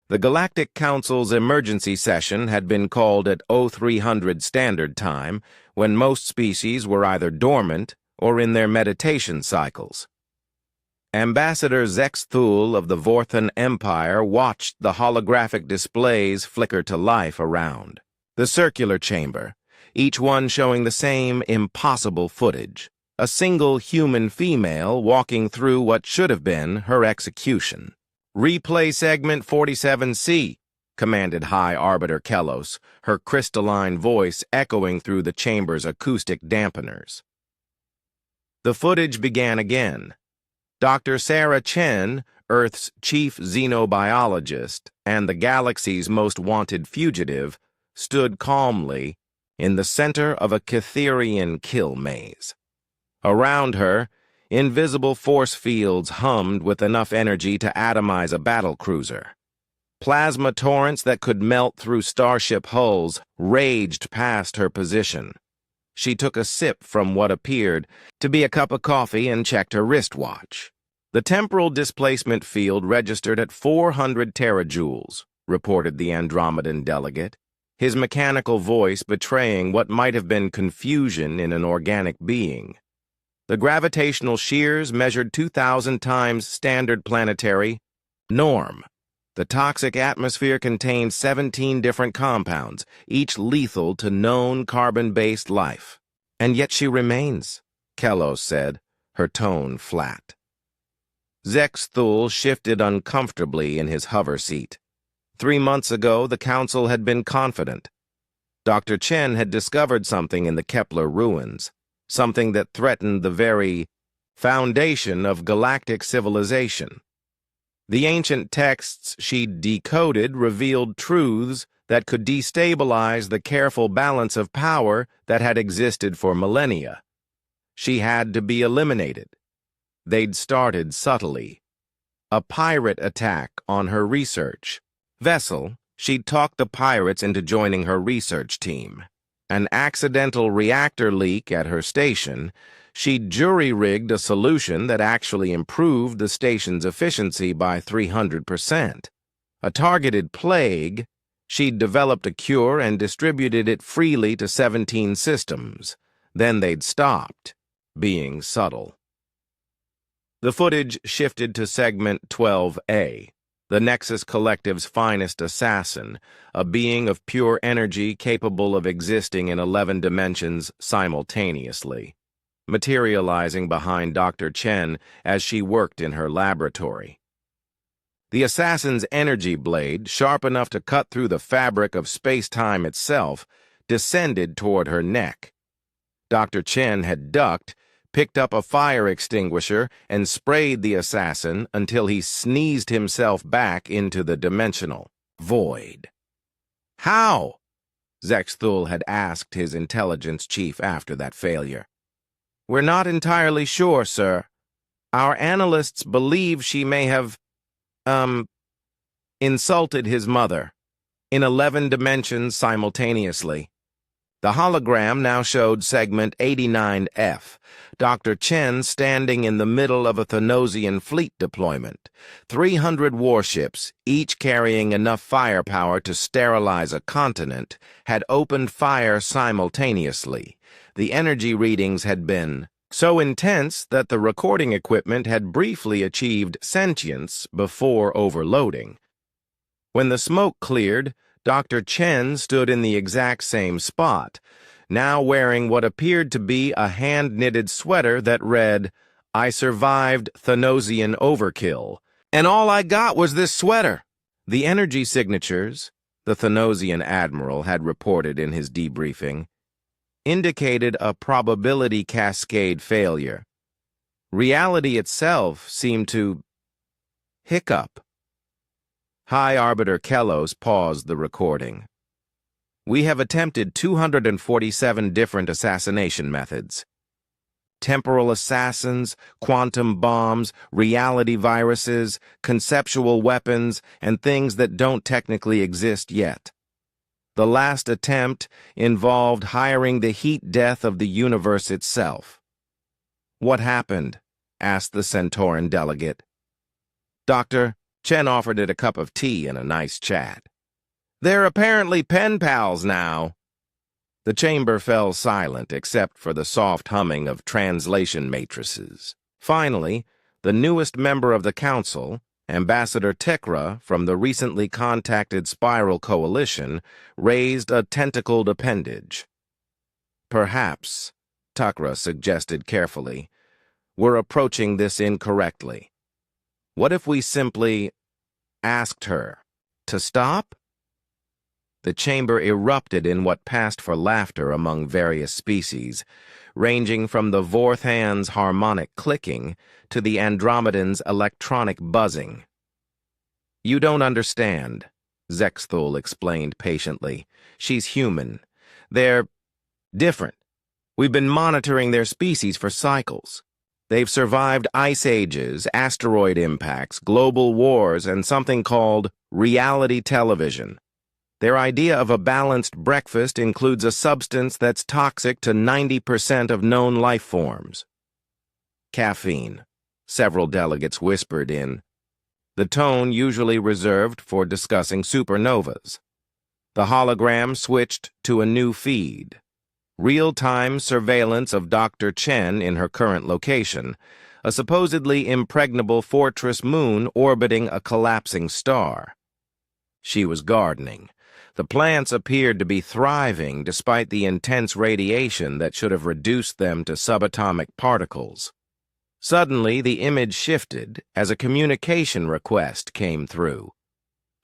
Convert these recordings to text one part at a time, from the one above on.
The Galactic Council's emergency session had been called at 0300 Standard Time, when most species were either dormant or in their meditation cycles. Ambassador Zex Thul of the Vorthan Empire watched the holographic displays flicker to life around the circular chamber, each one showing the same impossible footage. A single human female walking through what should have been her execution. "Replay segment 47C, commanded High Arbiter Kellos, her crystalline voice echoing through the chamber's acoustic dampeners. The footage began again. Dr. Sarah Chen, Earth's chief xenobiologist and the galaxy's most wanted fugitive, stood calmly in the center of a Catherian kill maze. Around her, invisible force fields hummed with enough energy to atomize a battlecruiser. Plasma torrents that could melt through starship hulls raged past her position. She took a sip from what appeared to be a cup of coffee and checked her wristwatch. The temporal displacement field registered at 400 terajoules, reported the Andromedan delegate, his mechanical voice betraying what might have been confusion in an organic being. The gravitational shears measured 2,000 times standard planetary norm. The toxic atmosphere contained 17 different compounds, each lethal to known carbon-based life. "And yet she remains," Kellos said, her tone flat. Zex Thul shifted uncomfortably in his hover seat. 3 months ago, the Council had been confident. Dr. Chen had discovered something in the Kepler ruins, something that threatened the very foundation of galactic civilization. The ancient texts she'd decoded revealed truths that could destabilize the careful balance of power that had existed for millennia. She had to be eliminated. They'd started subtly. A pirate attack on her research vessel, she'd talked the pirates into joining her research team. An accidental reactor leak at her station, she'd jury-rigged a solution that actually improved the station's efficiency by 300%. A targeted plague, she'd developed a cure and distributed it freely to 17 systems. Then they'd stopped, being subtle. The footage shifted to segment 12A. The Nexus Collective's finest assassin, a being of pure energy capable of existing in 11 dimensions simultaneously, materializing behind Dr. Chen as she worked in her laboratory. The assassin's energy blade, sharp enough to cut through the fabric of space-time itself, descended toward her neck. Dr. Chen had ducked, picked up a fire extinguisher, and sprayed the assassin until he sneezed himself back into the dimensional void. "How?" Zex Thul had asked his intelligence chief after that failure. "We're not entirely sure, sir. Our analysts believe she may have, insulted his mother in 11 dimensions simultaneously." The hologram now showed segment 89F, Dr. Chen standing in the middle of a Thanosian fleet deployment. 300 warships, each carrying enough firepower to sterilize a continent, had opened fire simultaneously. The energy readings had been so intense that the recording equipment had briefly achieved sentience before overloading. When the smoke cleared, Dr. Chen stood in the exact same spot, now wearing what appeared to be a hand-knitted sweater that read, "I survived Thanosian overkill, and all I got was this sweater." The energy signatures, the Thanosian admiral had reported in his debriefing, indicated a probability cascade failure. Reality itself seemed to hiccup. High Arbiter Kellos paused the recording. "We have attempted 247 different assassination methods. Temporal assassins, quantum bombs, reality viruses, conceptual weapons, and things that don't technically exist yet. The last attempt involved hiring the heat death of the universe itself." "What happened?" asked the Centauran delegate. Dr. Chen offered it a cup of tea and a nice chat. "They're apparently pen pals now." The chamber fell silent except for the soft humming of translation matrices. Finally, the newest member of the council, Ambassador Tekra from the recently contacted Spiral Coalition, raised a tentacled appendage. "Perhaps," Tekra suggested carefully, "we're approaching this incorrectly. What if we simply asked her to stop?" The chamber erupted in what passed for laughter among various species, ranging from the Vorthan's harmonic clicking to the Andromedan's electronic buzzing. "You don't understand," Zexthul explained patiently. "She's human. They're different. We've been monitoring their species for cycles. They've survived ice ages, asteroid impacts, global wars, and something called reality television. Their idea of a balanced breakfast includes a substance that's toxic to 90% of known life forms." "Caffeine," several delegates whispered in, the tone usually reserved for discussing supernovas. The hologram switched to a new feed. Real-time surveillance of Dr. Chen in her current location, a supposedly impregnable fortress moon orbiting a collapsing star. She was gardening. The plants appeared to be thriving despite the intense radiation that should have reduced them to subatomic particles. Suddenly, the image shifted as a communication request came through.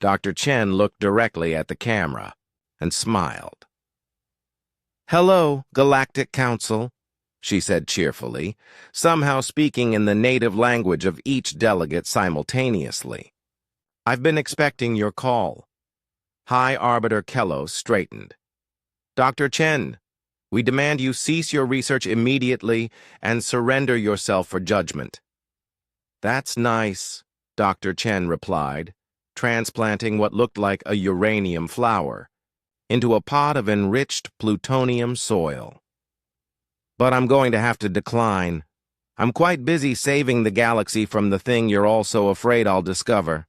Dr. Chen looked directly at the camera and smiled. "Hello, Galactic Council," she said cheerfully, somehow speaking in the native language of each delegate simultaneously. "I've been expecting your call." High Arbiter Kellos straightened. "Dr. Chen, we demand you cease your research immediately and surrender yourself for judgment." "That's nice," Dr. Chen replied, transplanting what looked like a uranium flower into a pot of enriched plutonium soil. "But I'm going to have to decline. I'm quite busy saving the galaxy from the thing you're all so afraid I'll discover."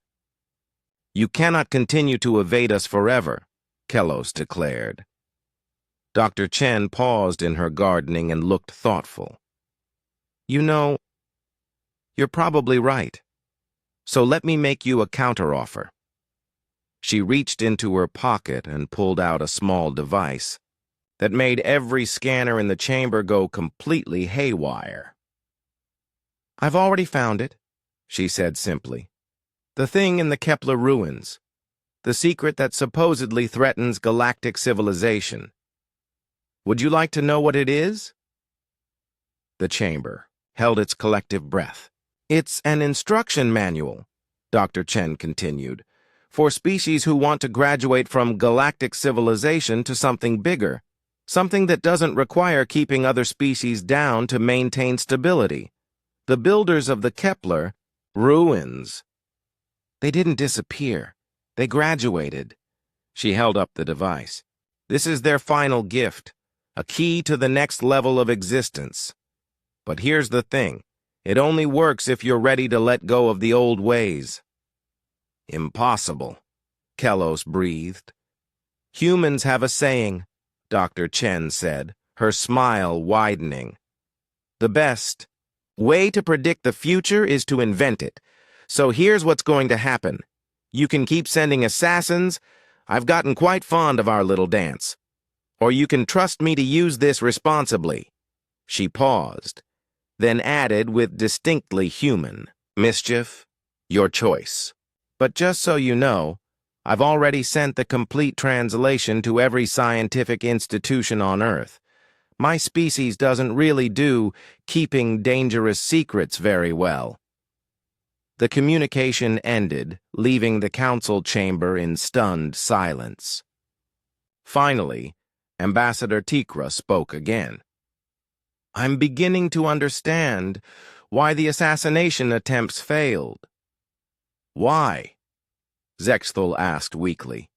"You cannot continue to evade us forever," Kellos declared. Dr. Chen paused in her gardening and looked thoughtful. "You know, you're probably right. So let me make you a counteroffer." She reached into her pocket and pulled out a small device that made every scanner in the chamber go completely haywire. "I've already found it," she said simply. "The thing in the Kepler ruins. The secret that supposedly threatens galactic civilization. Would you like to know what it is?" The chamber held its collective breath. "It's an instruction manual," Dr. Chen continued, "for species who want to graduate from galactic civilization to something bigger, something that doesn't require keeping other species down to maintain stability. The builders of the Kepler ruins. They didn't disappear. They graduated." She held up the device. "This is their final gift, a key to the next level of existence. But here's the thing. It only works if you're ready to let go of the old ways." "Impossible," Kellos breathed. "Humans have a saying," Dr. Chen said, her smile widening. "The best way to predict the future is to invent it. So here's what's going to happen. You can keep sending assassins. I've gotten quite fond of our little dance. Or you can trust me to use this responsibly." She paused, then added with distinctly human mischief, "Your choice. But just so you know, I've already sent the complete translation to every scientific institution on Earth. My species doesn't really do keeping dangerous secrets very well." The communication ended, leaving the council chamber in stunned silence. Finally, Ambassador Tekra spoke again. "I'm beginning to understand why the assassination attempts failed." "Why?" Zexthul asked weakly.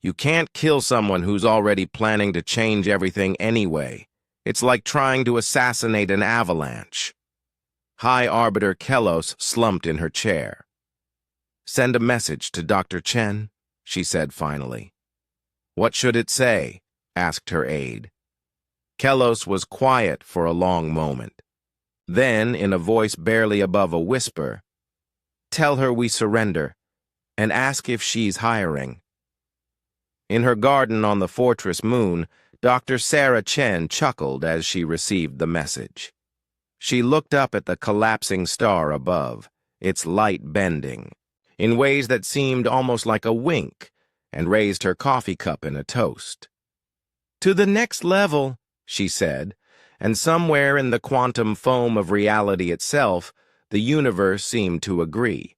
"You can't kill someone who's already planning to change everything anyway. It's like trying to assassinate an avalanche." High Arbiter Kellos slumped in her chair. "Send a message to Dr. Chen," she said finally. "What should it say?" asked her aide. Kelos was quiet for a long moment. Then, in a voice barely above a whisper, "Tell her we surrender, and ask if she's hiring." In her garden on the fortress moon, Dr. Sarah Chen chuckled as she received the message. She looked up at the collapsing star above, its light bending, in ways that seemed almost like a wink, and raised her coffee cup in a toast. "To the next level," she said, and somewhere in the quantum foam of reality itself, the universe seemed to agree.